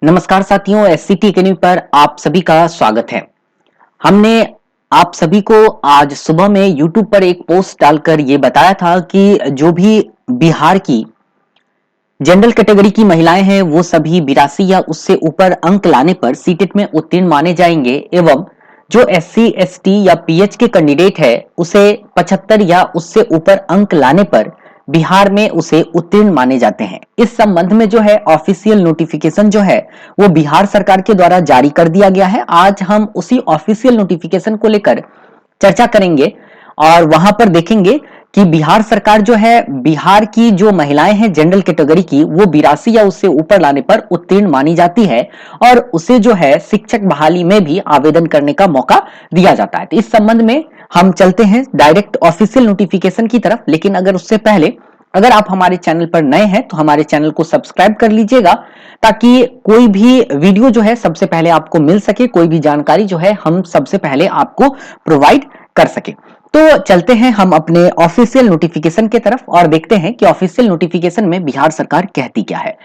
नमस्कार साथियों, एससीटी एकेडमी पर आप सभी का स्वागत है। हमने आप सभी को आज सुबह में यूट्यूब पर एक पोस्ट डालकर ये बताया था कि जो भी बिहार की जनरल कैटेगरी की महिलाएं हैं वो सभी 82 या उससे ऊपर अंक लाने पर सीटेट में उत्तीर्ण माने जाएंगे एवं जो एससी एसटी या पीएच के कैंडिडेट है उसे 75 या उससे ऊपर अंक लाने पर बिहार में उसे उत्तीर्ण माने जाते हैं। इस संबंध में जो है ऑफिशियल नोटिफिकेशन जो है वो बिहार सरकार के द्वारा जारी कर दिया गया है। आज हम उसी ऑफिशियल नोटिफिकेशन को लेकर चर्चा करेंगे और वहां पर देखेंगे कि बिहार सरकार जो है बिहार की जो महिलाएं हैं जनरल कैटेगरी की वो 82 या उससे ऊपर लाने पर उत्तीर्ण मानी जाती है और उसे जो है शिक्षक बहाली में भी आवेदन करने का मौका दिया जाता है। तो इस संबंध में हम चलते हैं डायरेक्ट ऑफिशियल नोटिफिकेशन की तरफ। लेकिन अगर उससे पहले अगर आप हमारे चैनल पर नए हैं तो हमारे चैनल को सब्सक्राइब कर लीजिएगा ताकि कोई भी वीडियो जो है सबसे पहले आपको मिल सके, कोई भी जानकारी जो है हम सबसे पहले आपको प्रोवाइड कर सके। तो चलते हैं हम अपने ऑफिशियल नोटिफिकेशन की तरफ और देखते हैं कि ऑफिशियल नोटिफिकेशन में बिहार सरकार कहती क्या है।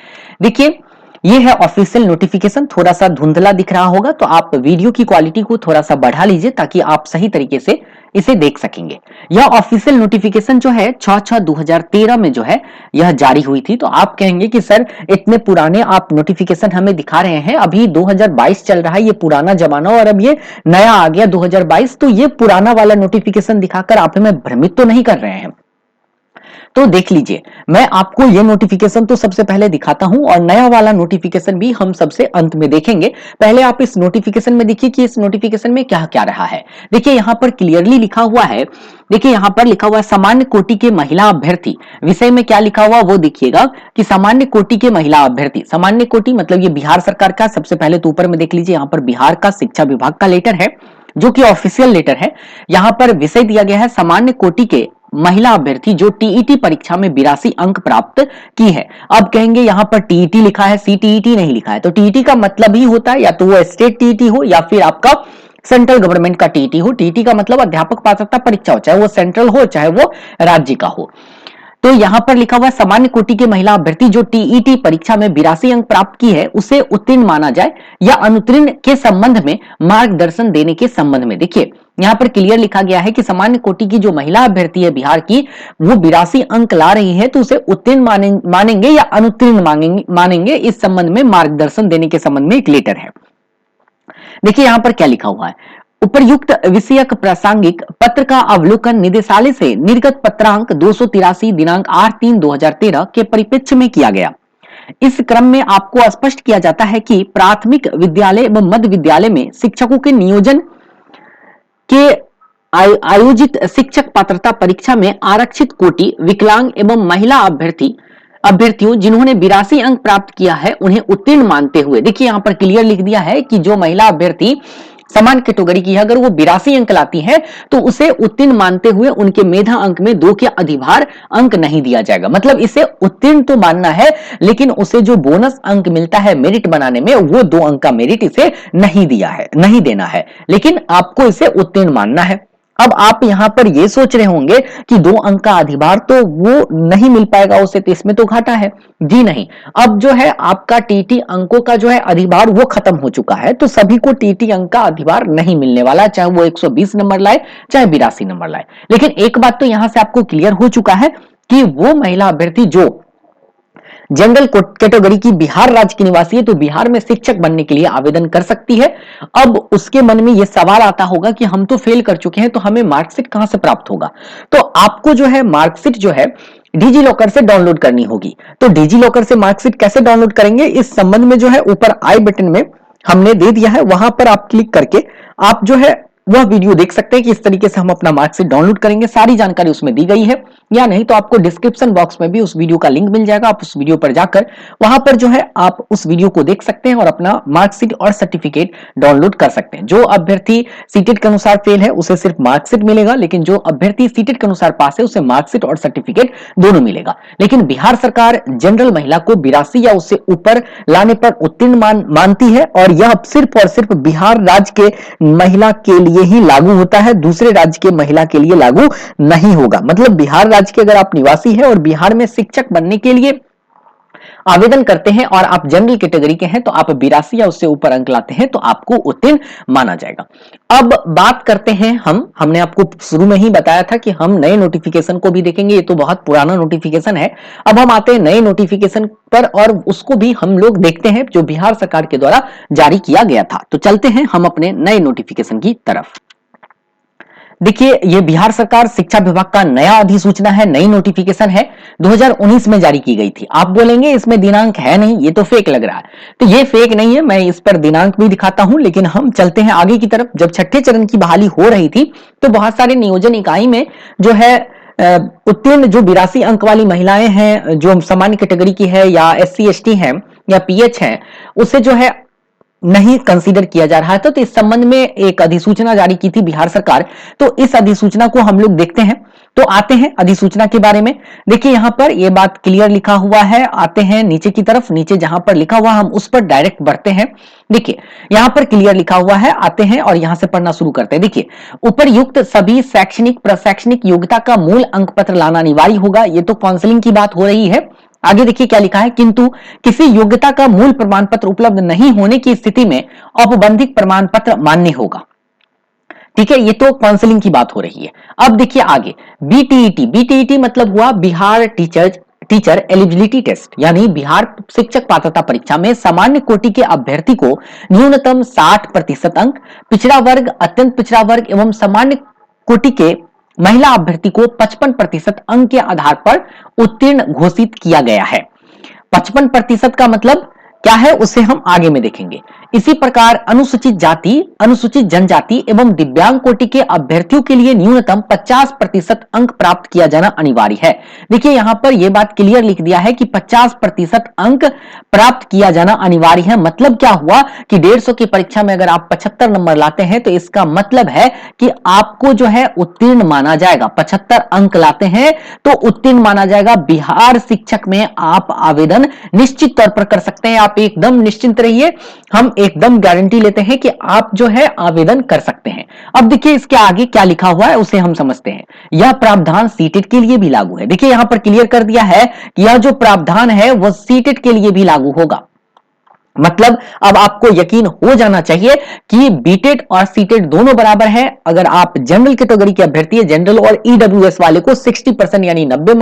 देखिए, ये है ऑफिशियल नोटिफिकेशन। थोड़ा सा धुंधला दिख रहा होगा तो आप वीडियो की क्वालिटी को थोड़ा सा बढ़ा लीजिए ताकि आप सही तरीके से इसे देख सकेंगे। यह ऑफिशियल नोटिफिकेशन जो है 6/6/2013 में जो है यह जारी हुई थी। तो आप कहेंगे कि सर इतने पुराने आप नोटिफिकेशन हमें दिखा रहे हैं, अभी 2022 चल रहा है, ये पुराना जमाना और अब ये नया आ गया 2022, तो ये पुराना वाला नोटिफिकेशन दिखाकर आप हमें भ्रमित तो नहीं कर रहे हैं। तो देख लीजिए, मैं आपको ये नोटिफिकेशन तो सबसे पहले दिखाता हूं और नया वाला नोटिफिकेशन भी हम सबसे अंत में देखेंगे। पहले आप इस नोटिफिकेशन में देखिए कि इस नोटिफिकेशन में क्या क्या रहा है। देखिए यहां पर क्लियरली लिखा हुआ है, देखिए यहां पर लिखा हुआ है सामान्य कोटि के महिला अभ्यर्थी। विषय में क्या लिखा हुआ वो देखिएगा कि सामान्य कोटि के महिला अभ्यर्थी। सामान्य कोटि मतलब ये बिहार सरकार का, सबसे पहले तो ऊपर में देख लीजिए यहां पर बिहार का शिक्षा विभाग का लेटर है जो कि ऑफिशियल लेटर है। यहां पर विषय दिया गया है सामान्य कोटि के महिला अभ्यर्थी जो टीईटी परीक्षा में 82 अंक प्राप्त की है। अब कहेंगे यहां पर टीईटी लिखा है, सीटीईटी नहीं लिखा है। तो टीईटी का मतलब ही होता है या तो वो स्टेट टीईटी हो या फिर आपका सेंट्रल गवर्नमेंट का टीईटी हो। टीईटी का मतलब अध्यापक पात्रता परीक्षा हो, चाहे वो सेंट्रल हो चाहे वो राज्य का हो। तो यहां पर लिखा हुआ सामान्य कोटि के महिला अभ्यर्थी जो टीईटी परीक्षा में 82 अंक प्राप्त की है उसे उत्तीर्ण माना जाए या अनुत्तीर्ण के संबंध में मार्गदर्शन देने के संबंध में। देखिए यहां पर क्लियर लिखा गया है कि सामान्य कोटि की जो महिला अभ्यर्थी है बिहार की वो 82 अंक ला रही है तो उसे उत्तीर्ण मानेंगे या अनुत्तीर्ण मानेंगे, इस संबंध में मार्गदर्शन देने के संबंध में एक लेटर है। देखिए यहां पर क्या लिखा हुआ है, उपर्युक्त विषयक प्रासंगिक पत्र का अवलोकन निदेशालय से निर्गत पत्रांक 283 दिनांक 8/3/2013 के परिप्रेक्ष्य में किया गया। इस क्रम में आपको स्पष्ट किया जाता है कि प्राथमिक विद्यालय एवं मध्य विद्यालय में शिक्षकों के नियोजन के आयोजित शिक्षक पात्रता परीक्षा में आरक्षित कोटि विकलांग एवं महिला अभ्यर्थियों जिन्होंने 82 अंक प्राप्त किया है उन्हें उत्तीर्ण मानते हुए, देखिए यहां पर क्लियर लिख दिया है कि जो महिला अभ्यर्थी समान कैटेगरी की है अगर वो 82 अंक लाती है तो उसे उत्तीर्ण मानते हुए उनके मेधा अंक में 2 के अधिभार अंक नहीं दिया जाएगा। मतलब इसे उत्तीर्ण तो मानना है लेकिन उसे जो बोनस अंक मिलता है मेरिट बनाने में वो 2 अंक का मेरिट इसे नहीं देना है, लेकिन आपको इसे उत्तीर्ण मानना है। अब आप यहां पर ये सोच रहे होंगे कि 2 अंक का अधिभार तो वो नहीं मिल पाएगा उसे, तो इसमें तो घाटा है। जी नहीं, अब जो है आपका टीटी अंकों का जो है अधिभार वो खत्म हो चुका है, तो सभी को टीटी अंक का अधिभार नहीं मिलने वाला, चाहे वो 120 नंबर लाए चाहे 82 नंबर लाए। लेकिन एक बात तो यहां से आपको क्लियर हो चुका है कि वो महिला अभ्यर्थी जो जनरल कैटेगरी की बिहार राज्य की निवासी है तो बिहार में शिक्षक बनने के लिए आवेदन कर सकती है। अब उसके मन में यह सवाल आता होगा कि हम तो फेल कर चुके हैं तो हमें मार्कशीट कहां से प्राप्त होगा। तो आपको जो है मार्कशीट जो है डिजी लॉकर से डाउनलोड करनी होगी। तो डिजी लॉकर से मार्कशीट कैसे डाउनलोड करेंगे, इस संबंध में जो है ऊपर आई बटन में हमने दे दिया है, वहां पर आप क्लिक करके आप जो है वह वीडियो देख सकते हैं कि इस तरीके से हम अपना मार्कशीट डाउनलोड करेंगे। सारी जानकारी उसमें दी गई है, या नहीं तो आपको डिस्क्रिप्शन बॉक्स में भी उस वीडियो का लिंक मिल जाएगा। आप उस वीडियो पर जाकर वहां पर जो है आप उस वीडियो को देख सकते हैं और अपना मार्कशीट और सर्टिफिकेट डाउनलोड कर सकते हैं। जो अभ्यर्थी सीटेट के अनुसार फेल है उसे सिर्फ मार्कशीट मिलेगा, लेकिन जो अभ्यर्थी सीटेट के अनुसार पास है उसे मार्कशीट और सर्टिफिकेट दोनों मिलेगा। लेकिन बिहार सरकार जनरल महिला को 82 या उससे ऊपर लाने पर उत्तीर्ण मानती है और यह सिर्फ और सिर्फ बिहार राज्य के महिला के लिए ही लागू होता है, दूसरे राज्य के महिला के लिए लागू नहीं होगा। मतलब बिहार राज्य के अगर आप निवासी हैं और बिहार में शिक्षक बनने के लिए आवेदन करते हैं और आप जनरल कैटेगरी के हैं तो आप 82 या उससे ऊपर अंक लाते हैं तो आपको उत्तीर्ण माना जाएगा। अब बात करते हैं हमने आपको शुरू में ही बताया था कि हम नए नोटिफिकेशन को भी देखेंगे, ये तो बहुत पुराना नोटिफिकेशन है। अब हम आते हैं नए नोटिफिकेशन पर और उसको भी हम लोग देखते हैं जो बिहार सरकार के द्वारा जारी किया गया था। तो चलते हैं हम अपने नए नोटिफिकेशन की तरफ। देखिए, ये बिहार सरकार शिक्षा विभाग का नया अधिसूचना है, नई नोटिफिकेशन है, 2019 में जारी की गई थी। आप बोलेंगे इसमें दिनांक है नहीं, ये तो फेक लग रहा है। तो ये फेक नहीं है, मैं इस पर दिनांक भी दिखाता हूं, लेकिन हम चलते हैं आगे की तरफ। जब छठे चरण की बहाली हो रही थी तो बहुत सारे नियोजन इकाई में जो है उत्तीर्ण जो 82 अंक वाली महिलाएं हैं, जो सामान्य कैटेगरी की है या SC ST है या PH है, उसे जो है नहीं कंसीडर किया जा रहा था। तो इस संबंध में एक अधिसूचना जारी की थी बिहार सरकार। तो इस अधिसूचना को हम लोग देखते हैं। तो आते हैं अधिसूचना के बारे में। देखिए, यहां पर यह बात क्लियर लिखा हुआ है। आते हैं नीचे की तरफ, नीचे जहां पर लिखा हुआ हम उस पर डायरेक्ट बढ़ते हैं। देखिए, यहां पर क्लियर लिखा हुआ है, आते हैं और यहां से पढ़ना शुरू करते हैं। देखिए, उपरयुक्त सभी शैक्षणिक प्रशैक्षणिक योग्यता का मूल अंक पत्र लाना अनिवार्य होगा। ये तो काउंसलिंग की बात हो रही है। आगे देखिए क्या लिखा है, किंतु किसी योग्यता का मूल प्रमाण पत्र उपलब्ध नहीं होने की स्थिति में औपबंधिक प्रमाण पत्र मान्य होगा। ठीक है, ये तो काउंसलिंग की बात हो रही है। अब देखिए आगे, BTET मतलब हुआ बिहार टीचर एलिजिबिलिटी टेस्ट, यानी बिहार शिक्षक पात्रता परीक्षा में सामान्य कोटि के अभ्यर्थी को न्यूनतम 60% अंक, पिछड़ा वर्ग, अत्यंत पिछड़ा वर्ग एवं सामान्य कोटि के महिला अभ्यर्थी को 55% अंक के आधार पर उत्तीर्ण घोषित किया गया है। 55% का मतलब क्या है उसे हम आगे में देखेंगे। इसी प्रकार अनुसूचित जाति, अनुसूचित जनजाति एवं दिव्यांग कोटि के अभ्यर्थियों के लिए न्यूनतम 50% अंक प्राप्त किया जाना अनिवार्य है। देखिए, यहां पर यह बात क्लियर लिख दिया है कि 50% अंक प्राप्त किया जाना अनिवार्य है। मतलब क्या हुआ कि 150 की परीक्षा में अगर आप 75 नंबर लाते हैं तो इसका मतलब है कि आपको जो है उत्तीर्ण माना जाएगा। 75 अंक लाते हैं तो उत्तीर्ण माना जाएगा। बिहार शिक्षक में आप आवेदन निश्चित तौर पर कर सकते हैं। आप एकदम निश्चिंत रहिए, हम एकदम गारंटी लेते हैं कि आप जो है आवेदन कर सकते हैं। अब देखिए इसके आगे क्या लिखा हुआ है उसे हम समझते हैं। यह प्रावधान सीटेट के लिए भी लागू है। देखिए यहां पर क्लियर कर दिया है कि यह जो प्रावधान है वह सीटेट के लिए भी लागू होगा। मतलब अब आपको यकीन हो जाना चाहिए कि बीटेट और सीटेट दोनों बराबर है। अगर आप जनरल कैटेगरी के अभ्यर्थी है, जनरल और ईडब्ल्यूएस वाले को 60% यानी 90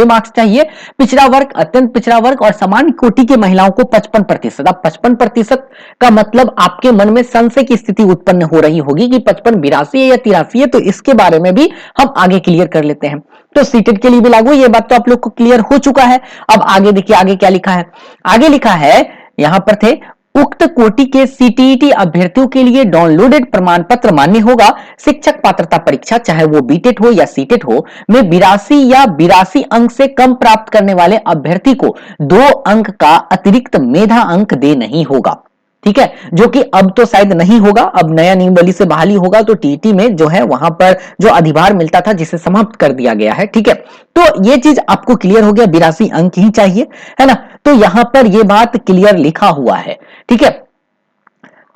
मार्क्स चाहिए, पिछड़ा वर्ग, अत्यंत पिछड़ा वर्ग और सामान्य कोटि के महिलाओं को 55%। अब 55% का मतलब आपके मन में संशय की स्थिति उत्पन्न हो रही होगी कि 55 82 है या 83 है, तो इसके बारे में भी हम आगे क्लियर कर लेते हैं। तो सीटेट के लिए भी लागू, ये बात तो आप लोग को क्लियर हो चुका है। अब आगे देखिए आगे क्या लिखा है। आगे लिखा है, यहां पर थे, उक्त कोटि के सीटीईटी अभ्यर्थियों के लिए डाउनलोडेड प्रमाण पत्र मान्य होगा। शिक्षक पात्रता परीक्षा चाहे वो बीटेट हो या सीटेट हो में 82 या 82 अंक से कम प्राप्त करने वाले अभ्यर्थी को 2 अंक का अतिरिक्त मेधा अंक दे नहीं होगा। ठीक है, जो कि अब तो शायद नहीं होगा। अब नया नियम बली से बहाली होगा तो टीटी में जो है वहां पर जो अधिभार मिलता था जिसे समाप्त कर दिया गया है। ठीक है, तो ये चीज आपको क्लियर हो गया, 82 अंक ही चाहिए, है ना। तो यहां पर यह बात क्लियर लिखा हुआ है। ठीक है,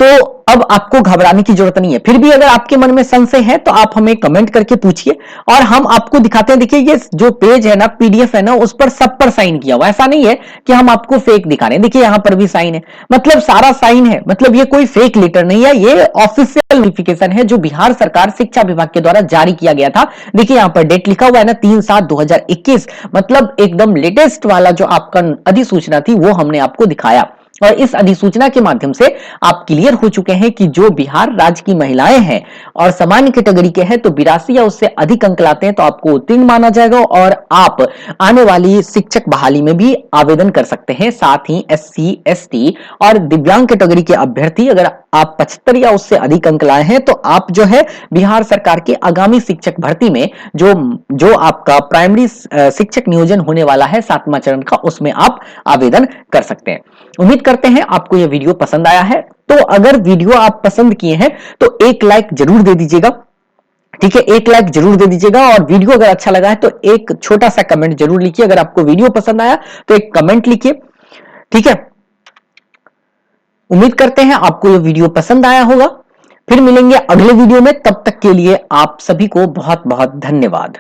तो अब आपको घबराने की जरूरत नहीं है। फिर भी अगर आपके मन में संशय है तो आप हमें कमेंट करके पूछिए और हम आपको दिखाते हैं। देखिए ये जो पेज है ना, पीडीएफ है ना, उस पर सब पर साइन किया हुआ। ऐसा नहीं है कि हम आपको फेक दिखा रहे हैं। देखिए यहां पर भी साइन है, मतलब सारा साइन है। मतलब ये कोई फेक लेटर नहीं है, ये ऑफिशियल नोटिफिकेशन है जो बिहार सरकार शिक्षा विभाग के द्वारा जारी किया गया था। देखिए यहां पर डेट लिखा हुआ है ना, 3/7/2021, मतलब एकदम लेटेस्ट वाला जो आपका अधिसूचना थी वो हमने आपको दिखाया। और इस अधिसूचना के माध्यम से आप क्लियर हो चुके हैं कि जो बिहार राज्य की महिलाएं हैं और सामान्य कैटेगरी के हैं तो 82 या उससे अधिक अंक लाते हैं तो आपको उत्तीर्ण माना जाएगा और आप आने वाली शिक्षक बहाली में भी आवेदन कर सकते हैं। साथ ही SC ST और दिव्यांग कैटेगरी के अभ्यर्थी अगर आप 75 या उससे अधिक अंक लाए हैं तो आप जो है बिहार सरकार के आगामी शिक्षक भर्ती में जो आपका प्राइमरी शिक्षक नियोजन होने वाला है 7वां चरण का, उसमें आप आवेदन कर सकते हैं। उम्मीद करते हैं आपको यह वीडियो पसंद आया है। तो अगर वीडियो आप पसंद किए हैं तो एक लाइक जरूर दे दीजिएगा। ठीक है, एक लाइक जरूर दे दीजिएगा और वीडियो अगर अच्छा लगा है तो एक छोटा सा कमेंट जरूर लिखिए। अगर आपको वीडियो पसंद आया तो एक कमेंट लिखिए। ठीक है, उम्मीद करते हैं आपको यह वीडियो पसंद आया होगा। फिर मिलेंगे अगले वीडियो में, तब तक के लिए आप सभी को बहुत बहुत धन्यवाद।